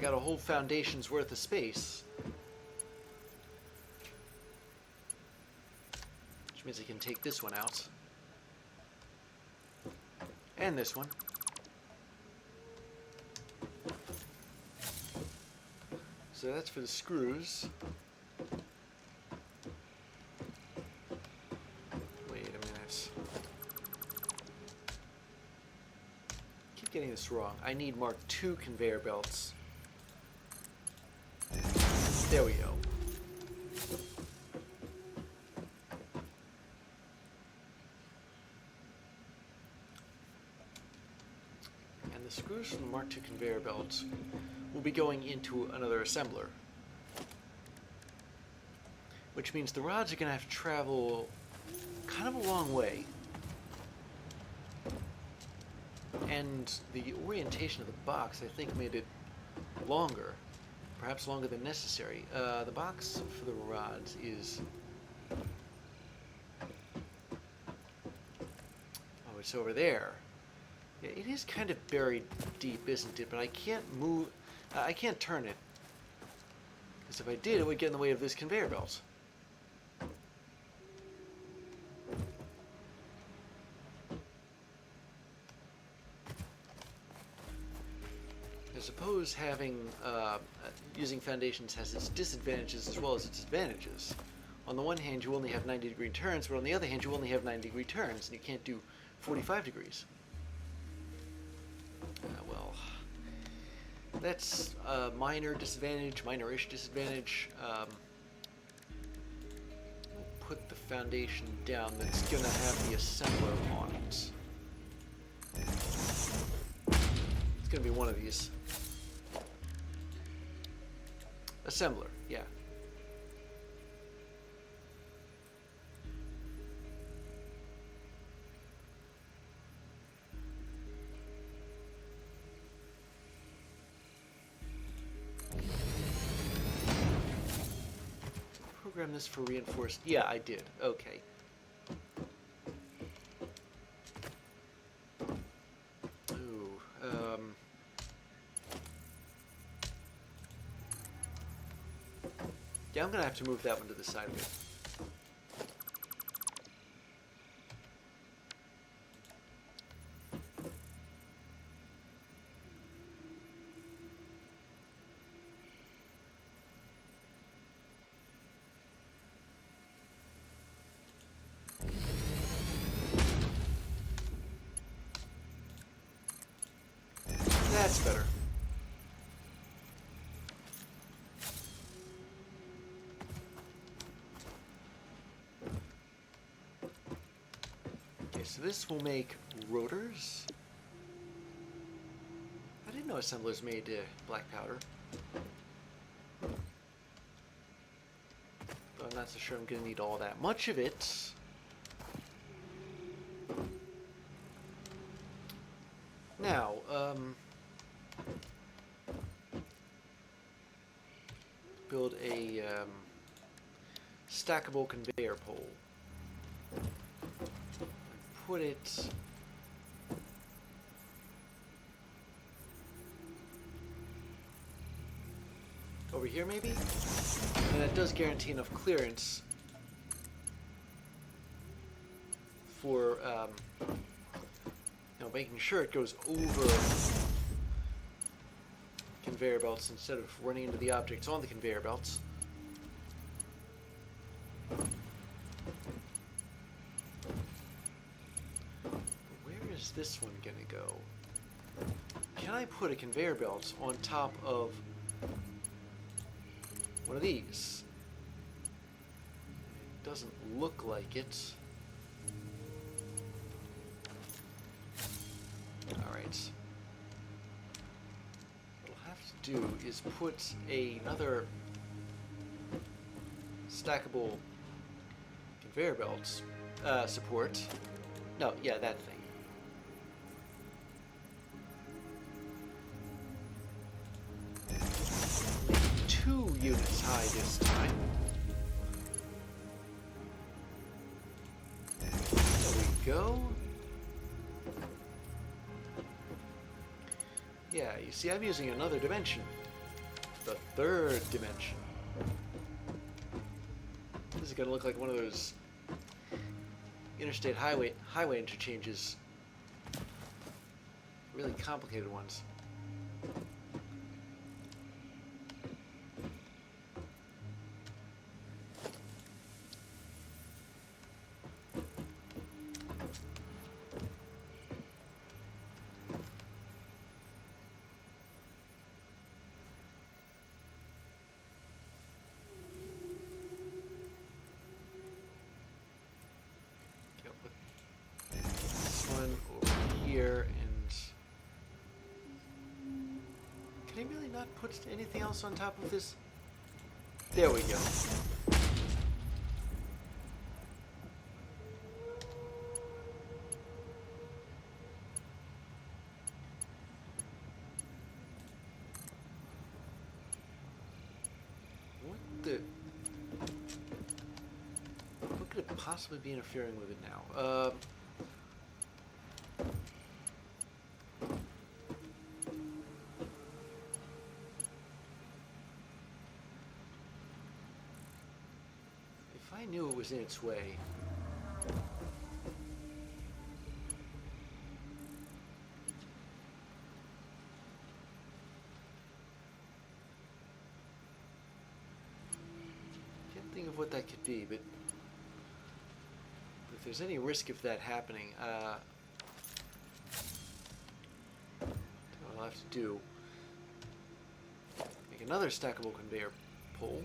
got a whole foundation's worth of space. Which means I can take this one out. And this one. So that's for the screws. Wait a minute. Keep getting this wrong. I need Mark II conveyor belts. There we go. And the screws from the Mark II conveyor belts will be going into another assembler. Which means the rods are going to have to travel kind of a long way. And the orientation of the box, I think, made it longer. Perhaps longer than necessary. The box for the rods is... Oh, it's over there. Yeah, it is kind of buried deep, isn't it? But I can't move... I can't turn it. Because if I did, it would get in the way of this conveyor belt. I suppose having using foundations has its disadvantages as well as its advantages. On the one hand, you only have 90-degree turns, but on the other hand, you only have 90-degree turns, and you can't do 45 degrees. Well, that's a minor disadvantage, minor-ish disadvantage. We'll put the foundation down that's going to have the assembler on it. It's going to be one of these. Assembler, yeah. Program this for reinforced. Yeah, I did. Okay. Yeah, I'm going to have to move that one to the side of it. That's better. So this will make rotors. I didn't know assemblers made black powder. But I'm not so sure I'm going to need all that much of it. Now, build a stackable conveyor pole. Put it over here maybe? And that does guarantee enough clearance for you know, making sure it goes over conveyor belts instead of running into the objects on the conveyor belts. This one gonna go? Can I put a conveyor belt on top of one of these? It doesn't look like it. Alright. What I'll have to do is put another stackable conveyor belt support. No, yeah, that thing. 2 units high this time. There we go. Yeah, you see, I'm using another dimension. the third dimension. This is gonna look like one of those interstate highway interchanges. Really complicated ones. Here and can I really not put anything else on top of this? There we go. What could it possibly be interfering with it now? I knew it was in its way. Can't think of what that could be, but if there's any risk of that happening, what I'll have to do, make another stackable conveyor pole.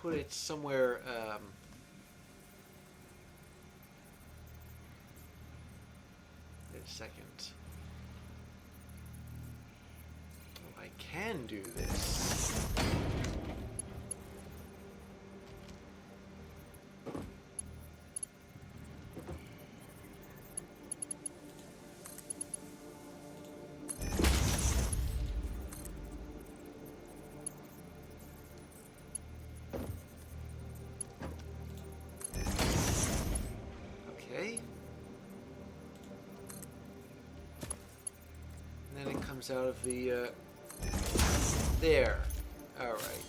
Put it somewhere wait a second. Oh, I can do this. Out of the there. All right.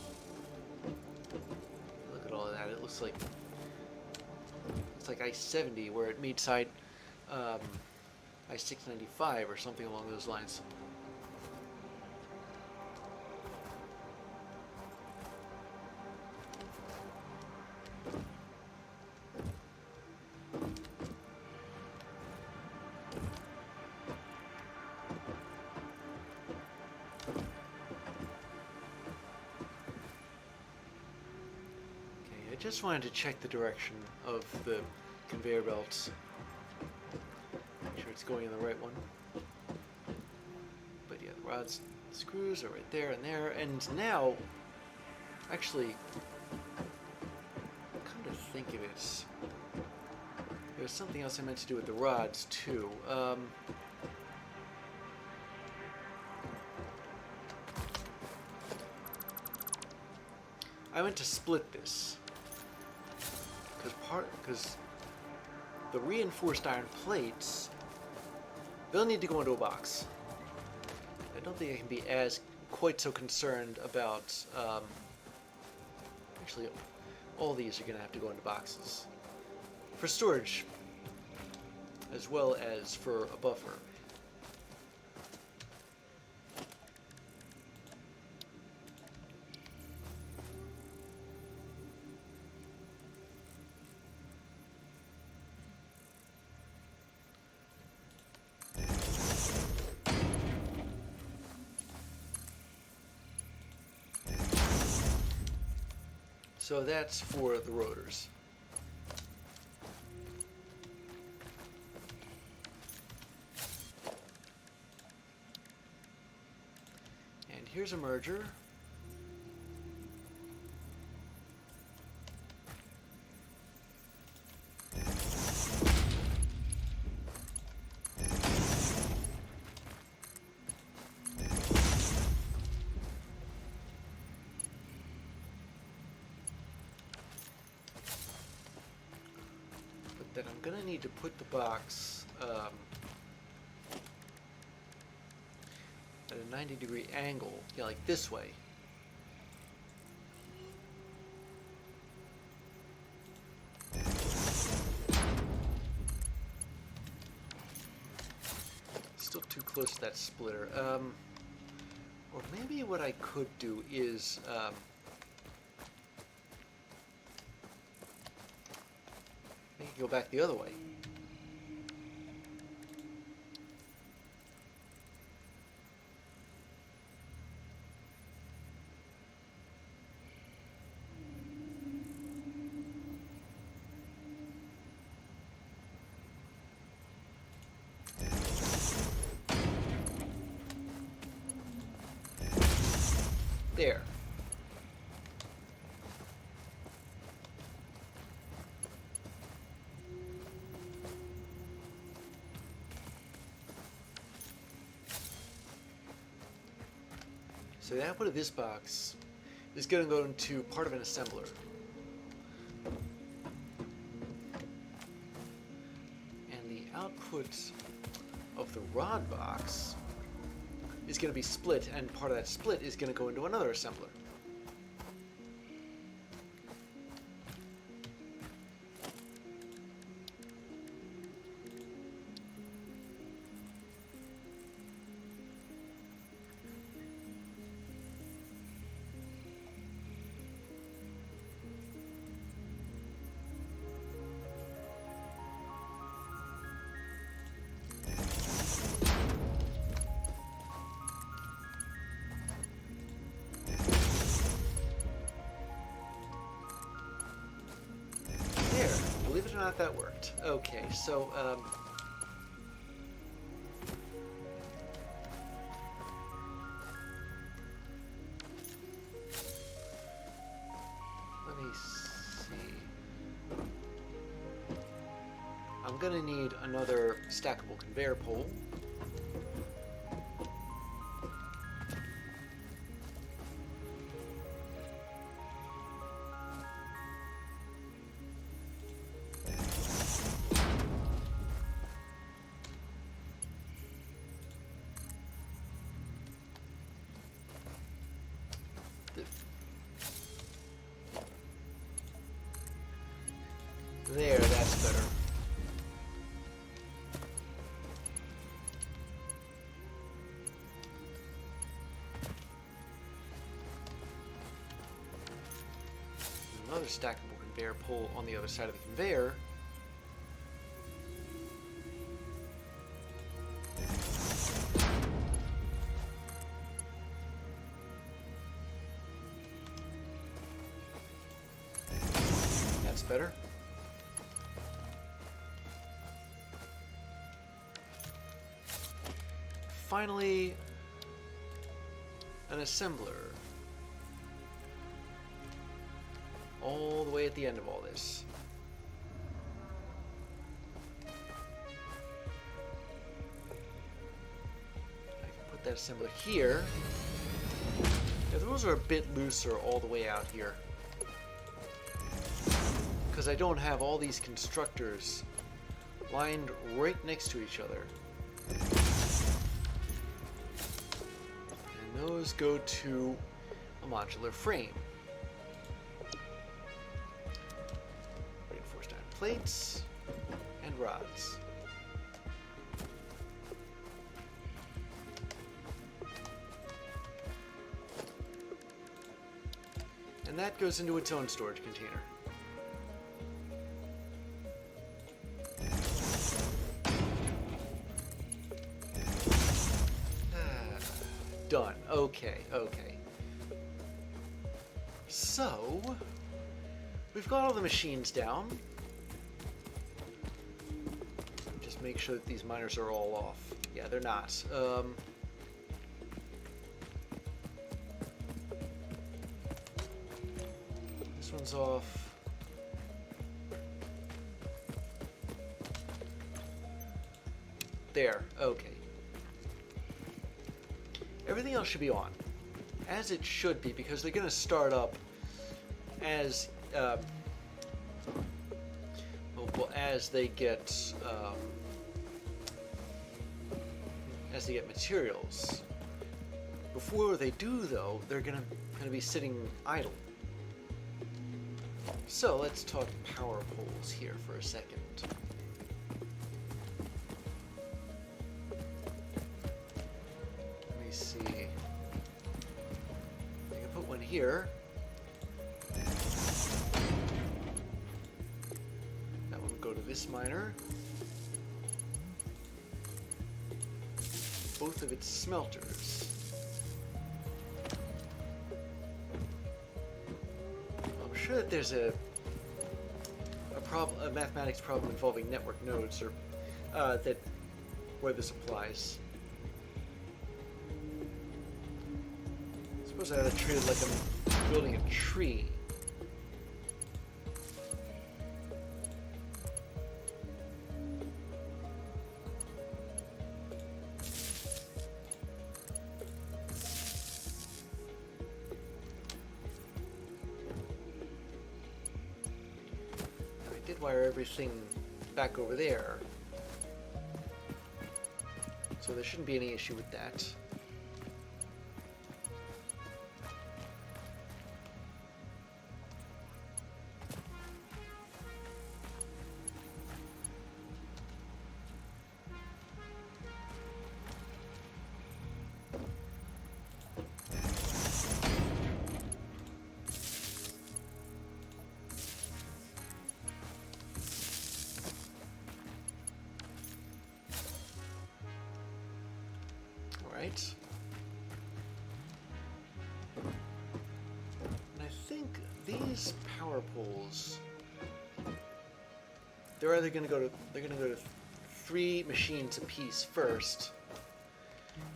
Look at all of that. It looks like I-70 where it meets I-695 or something along those lines. Just wanted to check the direction of the conveyor belts. Make sure it's going in the right one. But yeah, the rods, the screws are right there and there. And now, actually, come to think of it, there's something else I meant to do with the rods too. I went to split this. Because the reinforced iron plates, they'll need to go into a box. I don't think I can be quite so concerned about, actually, all these are going to have to go into boxes. For storage, as well as for a buffer. So that's for the rotors. And here's a merger. that I'm going to need to put the box at a 90-degree angle, yeah, like this way. Still too close to that splitter. Or maybe what I could do is make it go back the other way. There. So the output of this box is going to go into part of an assembler. And the output of the rod box is going to be split, and part of that split is going to go into another assembler. Believe it or not, that worked. Okay, so, let me see. I'm gonna need another stackable conveyor pole. There, that's better. Another stackable conveyor pole on the other side of the conveyor. That's better. Finally, an assembler. All the way at the end of all this. I can put that assembler here. Yeah, those are a bit looser all the way out here, because I don't have all these constructors lined right next to each other. And those go to a modular frame. Reinforced iron plates and rods. And that goes into its own storage container. Done. Okay, okay. So, we've got all the machines down. Just make sure that these miners are all off. Yeah, they're not. This one's off. There. Okay. Everything else should be on, as it should be, because they're going to start up as, well, well, as they get materials. Before they do, though, they're gonna be sitting idle. So let's talk power poles here for a second. Let me see. I can put one here. That one will go to this miner. Both of its smelters. I'm sure that there's a mathematics problem involving network nodes, or where this applies. Suppose I ought to treat it like I'm building a tree. Wire everything back over there, so there shouldn't be any issue with that. Right. And I think these power poles, they're either going to go to 3 machines apiece first,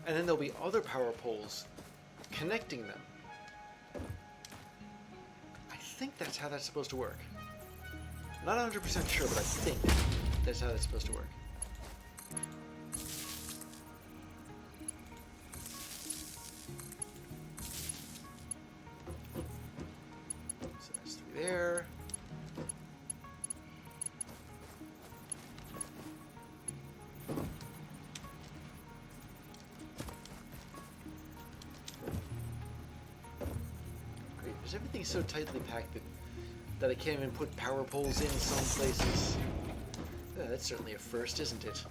and then there'll be other power poles connecting them. I think that's how that's supposed to work. Not 100% sure, but I think that's how that's supposed to work. There. Great. Because everything's so tightly packed that I can't even put power poles in some places. That's certainly a first, isn't it?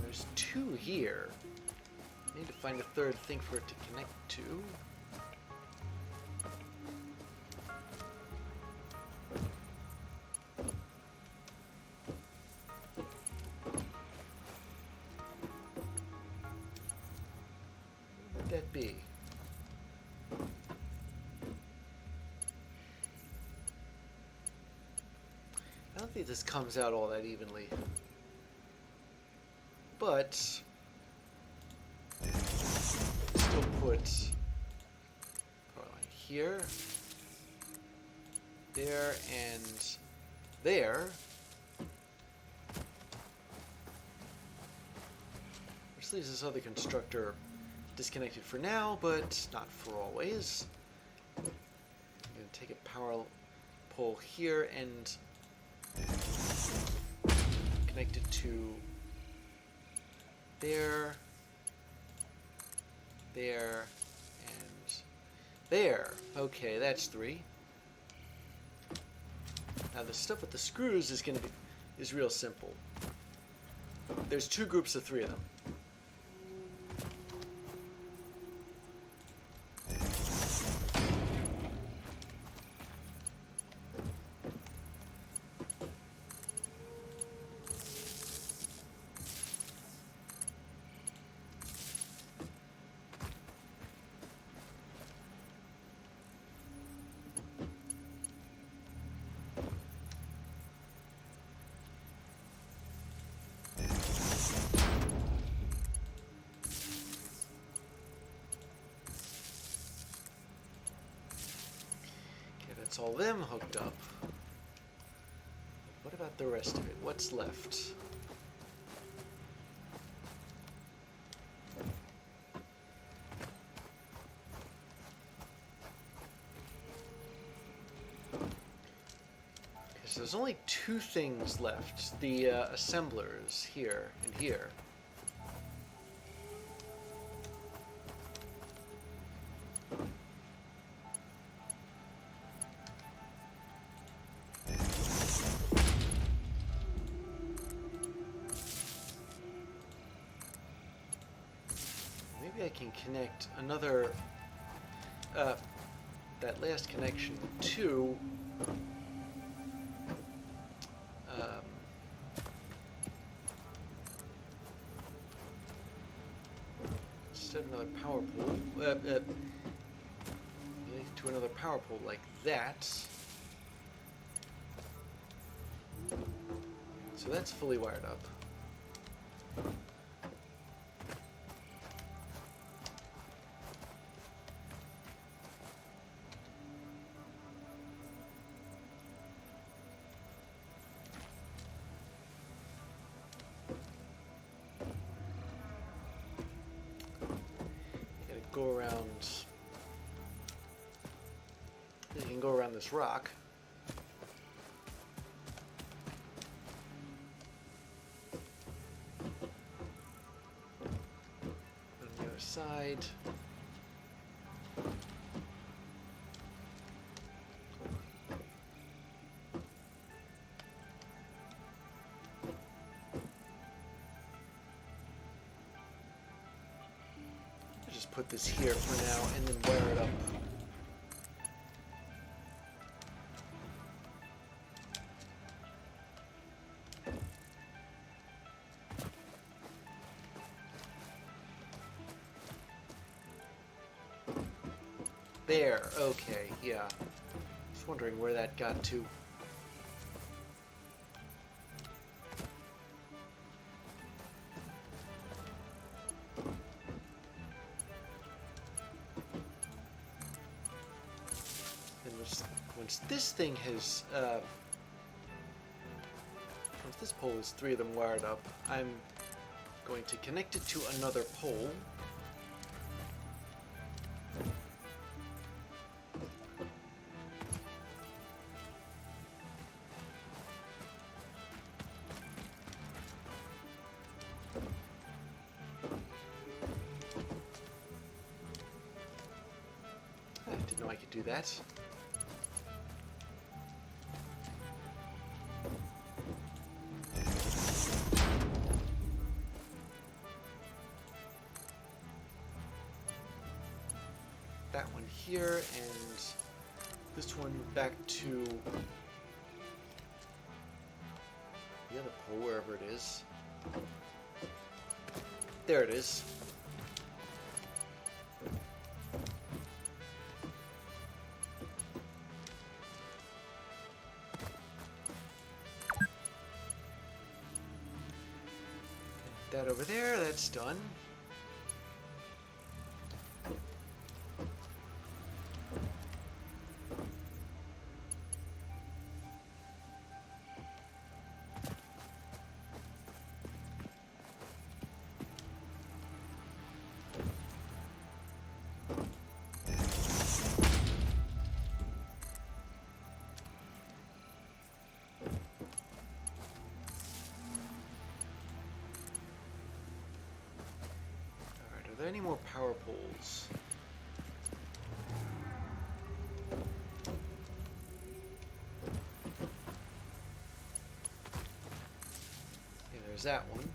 There's 2 here. I need to find a third thing for it to connect to. What would that be? I don't think this comes out all that evenly. But still put power line here, there, and there. Which leaves this other constructor disconnected for now, but not for always. I'm going to take a power pole here and connect it to there, there, and there. Okay, that's 3. Now the stuff with the screws is real simple. There's 2 groups of 3 of them. That's all them hooked up. What about the rest of it? What's left? So there's only two things left. The assemblers here and here. Maybe I can connect another, that last connection to instead of another power pole, to another power pole like that. So that's fully wired up. Go around. You can go around this rock. On the other side. Just put this here for now and then wire it up. There, okay, yeah. Just wondering where that got to. Once this thing has, once this pole is 3 of them wired up, I'm going to connect it to another pole. I didn't know I could do that. That one here, and this one back to the other pole, wherever it is. There it is. That over there, that's done. Are there any more power poles? Okay, there's that one.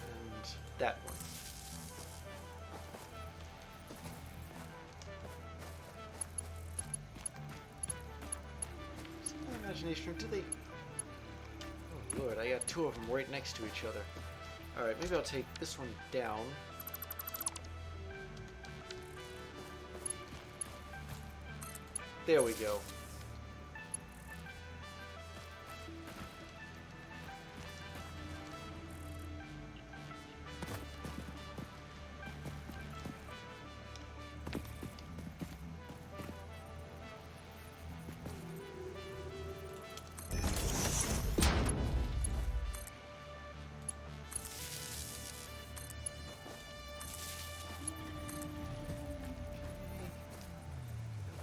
And that one. Imagination, do they? Oh Lord, I got 2 of them right next to each other. Alright, maybe I'll take this one down. There we go.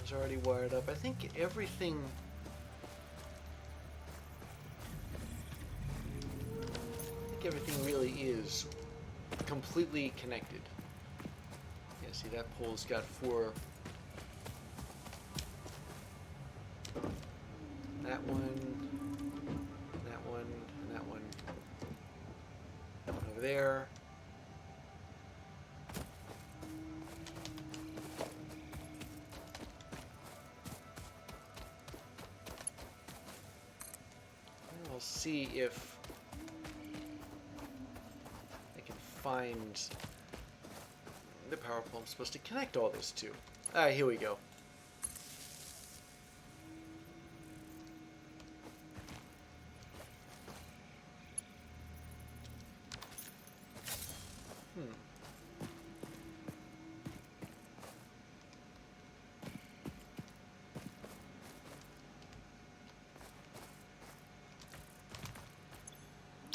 is already wired up. I think everything... everything really is completely connected. Yeah, see, that pole's got 4. That one, that one, and that one. That one over there. I'll see if I can find the power pole I'm supposed to connect all this to. Alright, here we go.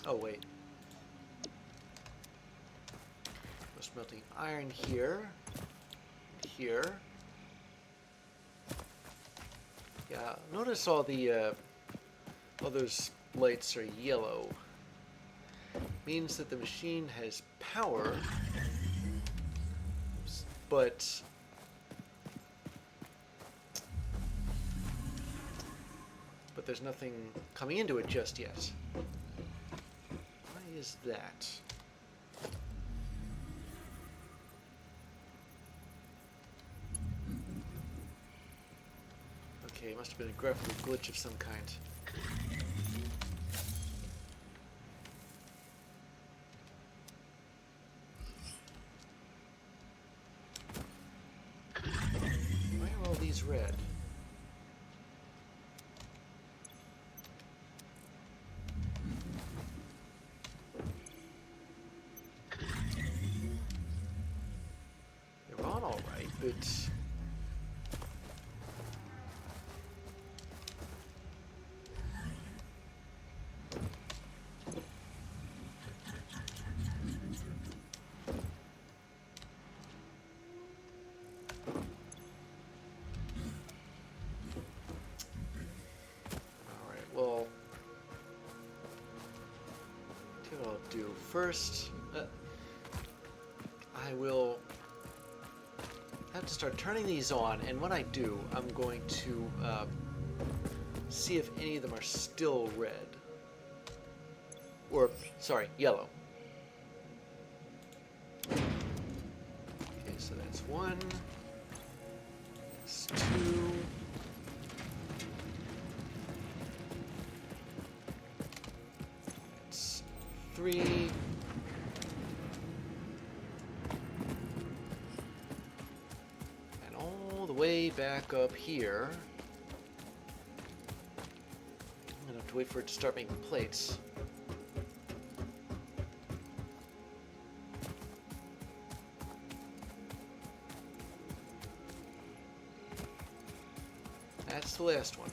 Oh, wait. We're smelting iron here. Here. Yeah, notice all the, all those lights are yellow. Means that the machine has power, but there's nothing coming into it just yet. Why is that? Okay, it must have been a graphical glitch of some kind. Why are all these red? They're on all right, but... Well, here's what I'll do. First, I will have to start turning these on, and when I do, I'm going to see if any of them are still red. Or, sorry, yellow. Okay, so that's 1. That's 2. That's 3. And all the way back up here. I'm gonna have to wait for it to start making plates. That's the last one.